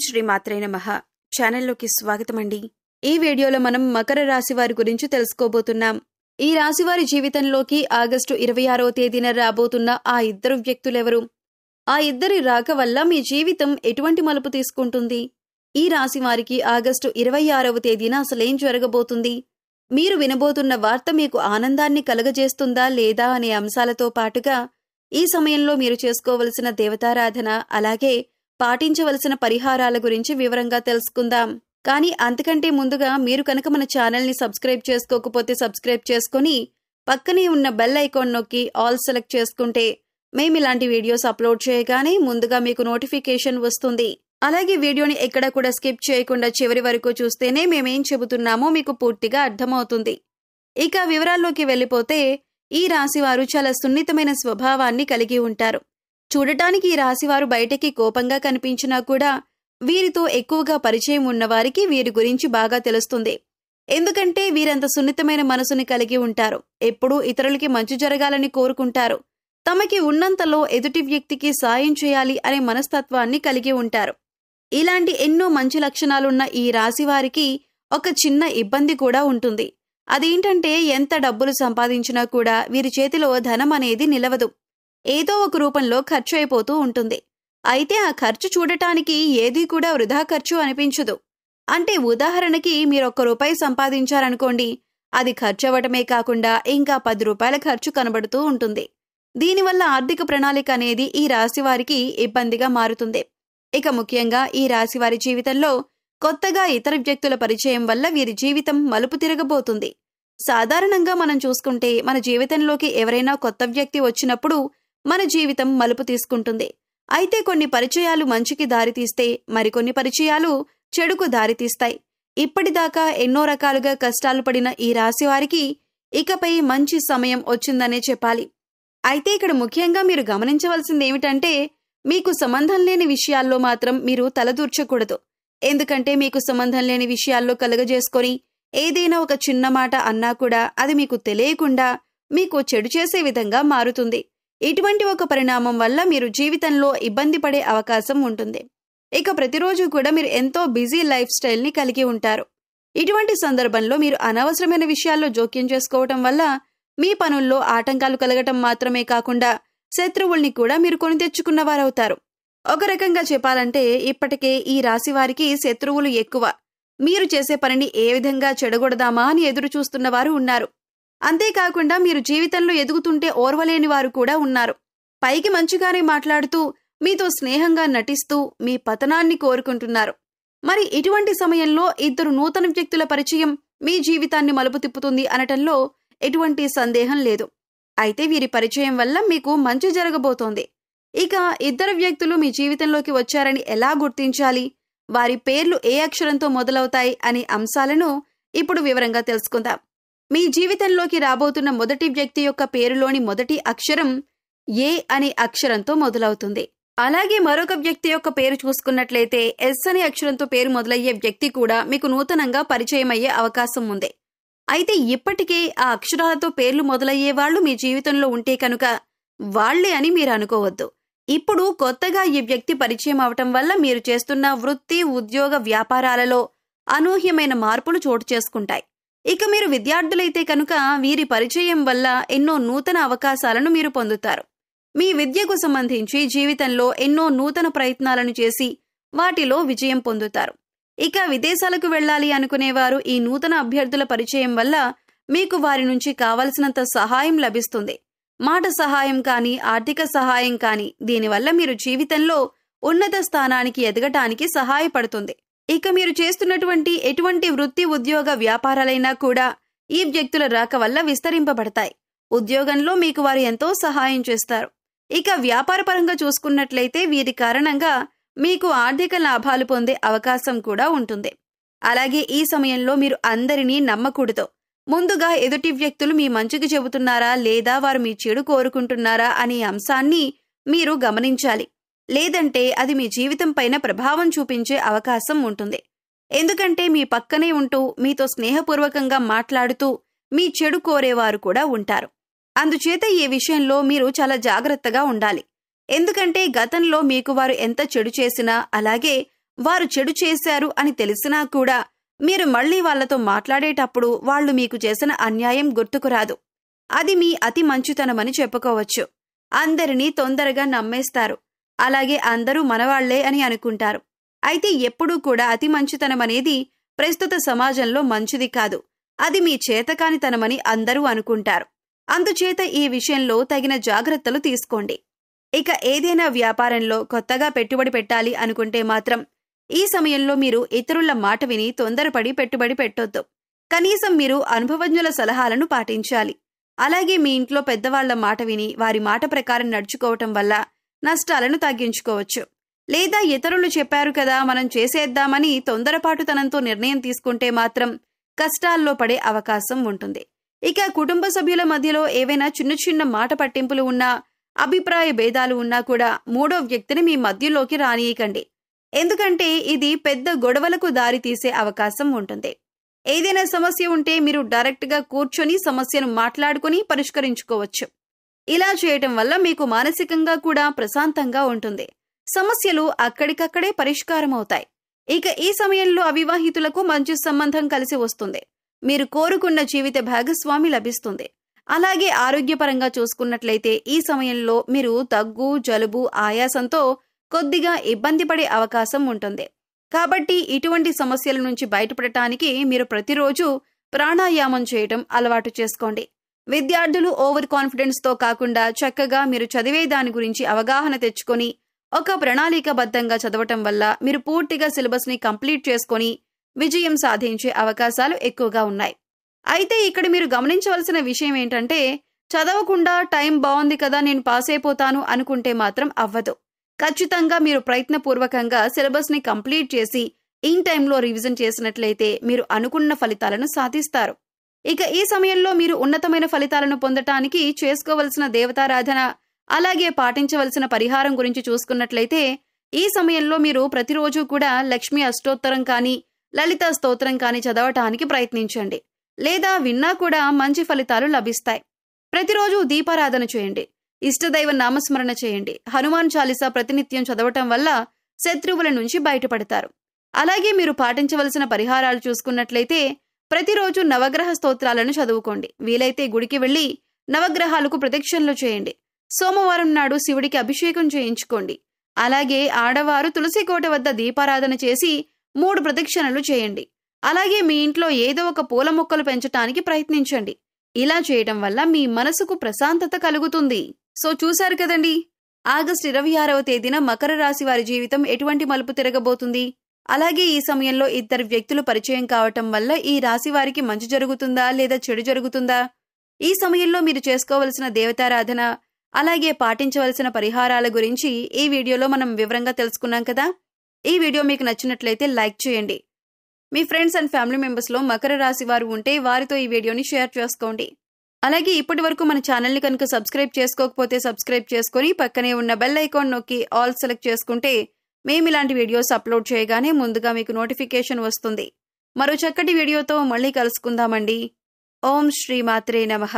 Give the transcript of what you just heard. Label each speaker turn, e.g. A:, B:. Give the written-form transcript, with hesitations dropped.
A: శ్రీమాత్రే నమః. ఛానల్లోకి స్వాగతమండి. ఈ వీడియోలో మనం మకర రాశి వారి గురించి తెలుసుకోబోతున్నాం. ఈ రాశి వారి జీవితంలోకి ఆగస్టు 26వ తేదీన రాబోతున్న ఆ ఇద్దరు వ్యక్తులెవరు? ఆ ఇద్దరి రాక వల్ల మీ జీవితం ఎటువంటి మలుపు తీసుకుంటుంది? ఈ రాశి వారికి ఆగస్టు 26వ తేదీన అసలేం జరగబోతుంది? మీరు వినబోతున్న వార్త మీకు ఆనందాన్ని కలగజేస్తుందా లేదా అనే అంశాలతో పాటుగా ఈ సమయంలో మీరు చేసుకోవలసిన దేవతారాధన, అలాగే పాటించవలసిన పరిహారాల గురించి వివరంగా తెలుసుకుందాం. కానీ అంతకంటే ముందుగా మీరు కనుక మన ఛానల్ని సబ్స్క్రైబ్ చేసుకోకపోతే సబ్స్క్రైబ్ చేసుకుని పక్కనే ఉన్న బెల్ ఐకాన్ నొక్కి ఆల్ సెలెక్ట్ చేసుకుంటే మేమిలాంటి వీడియోస్ అప్లోడ్ చేయగానే ముందుగా మీకు నోటిఫికేషన్ వస్తుంది. అలాగే వీడియోని ఎక్కడ కూడా స్కిప్ చేయకుండా చివరి వరకు చూస్తేనే మేమేం చెబుతున్నామో మీకు పూర్తిగా అర్థమవుతుంది. ఇక వివరాల్లోకి వెళ్ళిపోతే ఈ రాశివారు చాలా సున్నితమైన స్వభావాన్ని కలిగి ఉంటారు. చూడటానికి ఈ రాశివారు బయటకి కోపంగా కనిపించినా కూడా వీరితో ఎక్కువగా పరిచయం ఉన్నవారికి వీరి గురించి బాగా తెలుస్తుంది. ఎందుకంటే వీరంత సున్నితమైన మనసుని కలిగి ఉంటారు. ఎప్పుడూ ఇతరులకి మంచి జరగాలని కోరుకుంటారు. తమకి ఉన్నంతలో ఎదుటి వ్యక్తికి సాయం చేయాలి అనే మనస్తత్వాన్ని కలిగి ఉంటారు. ఇలాంటి ఎన్నో మంచి లక్షణాలున్న ఈ రాశివారికి ఒక చిన్న ఇబ్బంది కూడా ఉంటుంది. అదేంటంటే ఎంత డబ్బులు సంపాదించినా కూడా వీరి చేతిలో ధనం అనేది నిలవదు. ఏదో ఒక రూపంలో ఖర్చు అయిపోతూ ఉంటుంది. అయితే ఆ ఖర్చు చూడటానికి ఏదీ కూడా వృధా ఖర్చు అనిపించదు. అంటే ఉదాహరణకి మీరు ₹1 సంపాదించారనుకోండి, అది ఖర్చు అవ్వటమే కాకుండా ఇంకా ₹10 ఖర్చు కనబడుతూ ఉంటుంది. దీనివల్ల ఆర్థిక ప్రణాళిక అనేది ఈ రాశివారికి ఇబ్బందిగా మారుతుంది. ఇక ముఖ్యంగా ఈ రాశివారి జీవితంలో కొత్తగా ఇతర వ్యక్తుల పరిచయం వల్ల వీరి జీవితం మలుపు తిరగబోతుంది. సాధారణంగా మనం చూసుకుంటే మన జీవితంలోకి ఎవరైనా కొత్త వ్యక్తి వచ్చినప్పుడు మన జీవితం మలుపు తీసుకుంటుంది. అయితే కొన్ని పరిచయాలు మంచికి దారితీస్తే మరికొన్ని పరిచయాలు చెడుకు దారితీస్తాయి. ఇప్పటిదాకా ఎన్నో రకాలుగా కష్టాలు పడిన ఈ రాశివారికి ఇకపై మంచి సమయం వచ్చిందనే చెప్పాలి. అయితే ఇక్కడ ముఖ్యంగా మీరు గమనించవలసింది ఏమిటంటే, మీకు సంబంధం లేని విషయాల్లో మాత్రం మీరు తలదూర్చకూడదు. ఎందుకంటే మీకు సంబంధం లేని విషయాల్లో కలుగజేసుకొని ఏదైనా ఒక చిన్న మాట అన్నా కూడా అది మీకు తెలియకుండా మీకు చెడు చేసే విధంగా మారుతుంది. ఇటువంటి ఒక పరిణామం వల్ల మీరు జీవితంలో ఇబ్బంది పడే అవకాశం ఉంటుంది. ఇక ప్రతిరోజు కూడా మీరు ఎంతో బిజీ లైఫ్ స్టైల్ని కలిగి ఉంటారు. ఇటువంటి సందర్భంలో మీరు అనవసరమైన విషయాల్లో జోక్యం చేసుకోవటం వల్ల మీ పనుల్లో ఆటంకాలు కలగటం మాత్రమే కాకుండా శత్రువుల్ని కూడా మీరు కొని తెచ్చుకున్నవారవుతారు. ఒక రకంగా చెప్పాలంటే ఇప్పటికే ఈ రాశి వారికి శత్రువులు ఎక్కువ. మీరు చేసే పనిని ఏ విధంగా చెడగొడదామా అని ఎదురు చూస్తున్న వారు ఉన్నారు. అంతేకాకుండా మీరు జీవితంలో ఎదుగుతుంటే ఓర్వలేని వారు కూడా ఉన్నారు. పైకి మంచిగానే మాట్లాడుతూ మీతో స్నేహంగా నటిస్తూ మీ పతనాన్ని కోరుకుంటున్నారు. మరి ఇటువంటి సమయంలో ఇద్దరు నూతన వ్యక్తుల పరిచయం మీ జీవితాన్ని మలుపు తిప్పుతుంది అనటంలో ఎటువంటి సందేహం లేదు. అయితే వీరి పరిచయం వల్ల మీకు మంచి జరగబోతోంది. ఇక ఇద్దరు వ్యక్తులు మీ జీవితంలోకి వచ్చారని ఎలా గుర్తించాలి, వారి పేర్లు ఏ అక్షరంతో మొదలవుతాయి అనే అంశాలను ఇప్పుడు వివరంగా తెలుసుకుందాం. మీ జీవితంలోకి రాబోతున్న మొదటి వ్యక్తి యొక్క పేరులోని మొదటి అక్షరం ఏ అనే అక్షరంతో మొదలవుతుంది. అలాగే మరొక వ్యక్తి యొక్క పేరు చూసుకున్నట్లయితే ఎస్ అనే అక్షరంతో పేరు మొదలయ్యే వ్యక్తి కూడా మీకు నూతనంగా పరిచయం అయ్యే అవకాశం ఉంది. అయితే ఇప్పటికే ఆ అక్షరాలతో పేర్లు మొదలయ్యే వాళ్ళు మీ జీవితంలో ఉంటే కనుక వాళ్లే అని మీరు అనుకోవద్దు. ఇప్పుడు కొత్తగా ఈ వ్యక్తి పరిచయం అవటం వల్ల మీరు చేస్తున్న వృత్తి, ఉద్యోగ, వ్యాపారాలలో అనూహ్యమైన మార్పులు చోటు చేసుకుంటాయి. ఇక మీరు విద్యార్థులైతే కనుక వీరి పరిచయం వల్ల ఎన్నో నూతన అవకాశాలను మీరు పొందుతారు. మీ విద్యకు సంబంధించి జీవితంలో ఎన్నో నూతన ప్రయత్నాలను చేసి వాటిలో విజయం పొందుతారు. ఇక విదేశాలకు వెళ్లాలి అనుకునేవారు ఈ నూతన అభ్యర్థుల పరిచయం వల్ల మీకు వారి నుంచి కావలసినంత సహాయం లభిస్తుంది. మాట సహాయం కానీ, ఆర్థిక సహాయం కానీ, దీనివల్ల మీరు జీవితంలో ఉన్నత స్థానానికి ఎదగటానికి సహాయపడుతుంది. ఇక మీరు చేస్తున్నటువంటి ఎటువంటి వృత్తి, ఉద్యోగ, వ్యాపారాలైనా కూడా ఈ వ్యక్తుల రాక వల్ల విస్తరింపబడతాయి. ఉద్యోగంలో మీకు వారు ఎంతో సహాయం చేస్తారు. ఇక వ్యాపారపరంగా చూసుకున్నట్లయితే వీరి కారణంగా మీకు ఆర్థిక లాభాలు పొందే అవకాశం కూడా ఉంటుంది. అలాగే ఈ సమయంలో మీరు అందరినీ నమ్మకూడదు. ముందుగా ఎదుటి వ్యక్తులు మీ మంచికి చెబుతున్నారా లేదా వారు మీ చెడు కోరుకుంటున్నారా అనే అంశాన్ని మీరు గమనించాలి. లేదంటే అది మీ జీవితం పైన ప్రభావం చూపించే అవకాశం ఉంటుంది. ఎందుకంటే మీ పక్కనే ఉంటూ మీతో స్నేహపూర్వకంగా మాట్లాడుతూ మీ చెడు కోరేవారు కూడా ఉంటారు. అందుచేత ఈ విషయంలో మీరు చాలా జాగ్రత్తగా ఉండాలి. ఎందుకంటే గతంలో మీకు వారు ఎంత చెడు చేసినా, అలాగే వారు చెడు చేశారు అని తెలిసినా కూడా మీరు మళ్ళీ వాళ్లతో మాట్లాడేటప్పుడు వాళ్ళు మీకు చేసిన అన్యాయం గుర్తుకురాదు. అది మీ అతి మంచితనమని చెప్పుకోవచ్చు. అందరినీ తొందరగా నమ్మేస్తారు. అలాగే అందరూ మనవాళ్లే అని అనుకుంటారు. అయితే ఎప్పుడూ కూడా అతి మంచితనమనేది ప్రస్తుత సమాజంలో మంచిది కాదు. అది మీ చేతకానితనమని అందరూ అనుకుంటారు. అందుచేత ఈ విషయంలో తగిన జాగ్రత్తలు తీసుకోండి. ఇక ఏదైనా వ్యాపారంలో కొత్తగా పెట్టుబడి పెట్టాలి అనుకుంటే మాత్రం ఈ సమయంలో మీరు ఇతరుల మాట విని తొందరపడి పెట్టుబడి పెట్టొద్దు. కనీసం మీరు అనుభవజ్ఞుల సలహాలను పాటించాలి. అలాగే మీ ఇంట్లో పెద్దవాళ్ల మాట విని వారి మాట ప్రకారం నడుచుకోవటం వల్ల నష్టాలను తగ్గించుకోవచ్చు. లేదా ఇతరులు చెప్పారు కదా మనం చేసేద్దామని తొందరపాటుతనంతో నిర్ణయం తీసుకుంటే మాత్రం కష్టాల్లో పడే అవకాశం ఉంటుంది. ఇక కుటుంబ సభ్యుల మధ్యలో ఏవైనా చిన్న చిన్న మాట పట్టింపులు ఉన్నా, అభిప్రాయ భేదాలు ఉన్నా కూడా మూడో వ్యక్తిని మీ మధ్యలోకి రానియకండి. ఎందుకంటే ఇది పెద్ద గొడవలకు దారి తీసే అవకాశం ఉంటుంది. ఏదైనా సమస్య ఉంటే మీరు డైరెక్ట్గా కూర్చొని సమస్యను మాట్లాడుకుని పరిష్కరించుకోవచ్చు. ఇలా చేయటం వల్ల మీకు మానసికంగా కూడా ప్రశాంతంగా ఉంటుంది. సమస్యలు అక్కడికక్కడే పరిష్కారం అవుతాయి. ఇక ఈ సమయంలో అవివాహితులకు మంచి సంబంధం కలిసి వస్తుంది. మీరు కోరుకున్న జీవిత భాగస్వామి లభిస్తుంది. అలాగే ఆరోగ్యపరంగా చూసుకున్నట్లయితే ఈ సమయంలో మీరు దగ్గు, జలుబు, ఆయాసంతో కొద్దిగా ఇబ్బంది పడే అవకాశం ఉంటుంది. కాబట్టి ఇటువంటి సమస్యల నుంచి బయటపడటానికి మీరు ప్రతిరోజు ప్రాణాయామం చేయటం అలవాటు చేసుకోండి. విద్యార్థులు ఓవర్ కాన్ఫిడెన్స్తో కాకుండా చక్కగా మీరు చదివే దాని గురించి అవగాహన తెచ్చుకొని ఒక ప్రణాళికాబద్ధంగా చదవటం వల్ల మీరు పూర్తిగా సిలబస్ని కంప్లీట్ చేసుకొని విజయం సాధించే అవకాశాలు ఎక్కువగా ఉన్నాయి. అయితే ఇక్కడ మీరు గమనించవలసిన విషయం ఏంటంటే, చదవకుండా టైం బాగుంది కదా నేను పాస్ అయిపోతాను అనుకుంటే మాత్రం అవ్వదు. ఖచ్చితంగా మీరు ప్రయత్నపూర్వకంగా సిలబస్ని కంప్లీట్ చేసి ఇన్ టైంలో రివిజన్ చేసినట్లయితే మీరు అనుకున్న ఫలితాలను సాధిస్తారు. ఇక ఈ సమయంలో మీరు ఉన్నతమైన ఫలితాలను పొందటానికి చేసుకోవలసిన దేవతారాధన, అలాగే పాటించవలసిన పరిహారం గురించి చూసుకున్నట్లయితే ఈ సమయంలో మీరు ప్రతిరోజు కూడా లక్ష్మీ అష్టోత్తరం కానీ, లలిత స్తోత్రం కానీ చదవటానికి ప్రయత్నించండి. లేదా విన్నా కూడా మంచి ఫలితాలు లభిస్తాయి. ప్రతిరోజు దీపారాధన చేయండి. ఇష్టదైవ నామస్మరణ చేయండి. హనుమాన్ చాలీసా ప్రతినిత్యం చదవటం వల్ల శత్రువుల నుంచి బయటపడతారు. అలాగే మీరు పాటించవలసిన పరిహారాలు చూసుకున్నట్లయితే ప్రతిరోజు నవగ్రహ స్తోత్రాలను చదువుకోండి. వీలైతే గుడికి వెళ్లి నవగ్రహాలకు ప్రదక్షిణలు చేయండి. సోమవారం నాడు శివుడికి అభిషేకం చేయించుకోండి. అలాగే ఆడవారు తులసి కోట వద్ద దీపారాధన చేసి 3 ప్రదక్షిణలు చేయండి. అలాగే మీ ఇంట్లో ఏదో ఒక పూల మొక్కలు పెంచటానికి ప్రయత్నించండి. ఇలా చేయటం వల్ల మీ మనసుకు ప్రశాంతత కలుగుతుంది. సో చూశారు కదండి, ఆగస్టు 26వ తేదీన మకర రాశి వారి జీవితం ఎటువంటి మలుపు తిరగబోతుంది. అలాగే ఈ సమయంలో ఇద్దరు వ్యక్తులు పరిచయం కావటం వల్ల ఈ రాశి వారికి మంచి జరుగుతుందా లేదా చెడు జరుగుతుందా, ఈ సమయంలో మీరు చేసుకోవలసిన దేవతారాధన, అలాగే పాటించవలసిన పరిహారాల గురించి ఈ వీడియోలో మనం వివరంగా తెలుసుకున్నాం కదా. ఈ వీడియో మీకు నచ్చినట్లయితే లైక్ చేయండి. మీ ఫ్రెండ్స్ అండ్ ఫ్యామిలీ మెంబర్స్లో మకర రాశి వారు ఉంటే వారితో ఈ వీడియోని షేర్ చేసుకోండి. అలాగే ఇప్పటి వరకు మన ఛానల్ని కనుక సబ్స్క్రైబ్ చేసుకోకపోతే సబ్స్క్రైబ్ చేసుకుని పక్కనే ఉన్న బెల్ ఐకాన్ నొక్కి ఆల్ సెలెక్ట్ చేసుకుంటే మేము ఇలాంటి వీడియోస్ అప్లోడ్ చేయగానే ముందుగా మీకు నోటిఫికేషన్ వస్తుంది. మరో చక్కటి వీడియోతో మళ్ళీ కలుసుకుందామండి. ఓం శ్రీ మాత్రే నమః.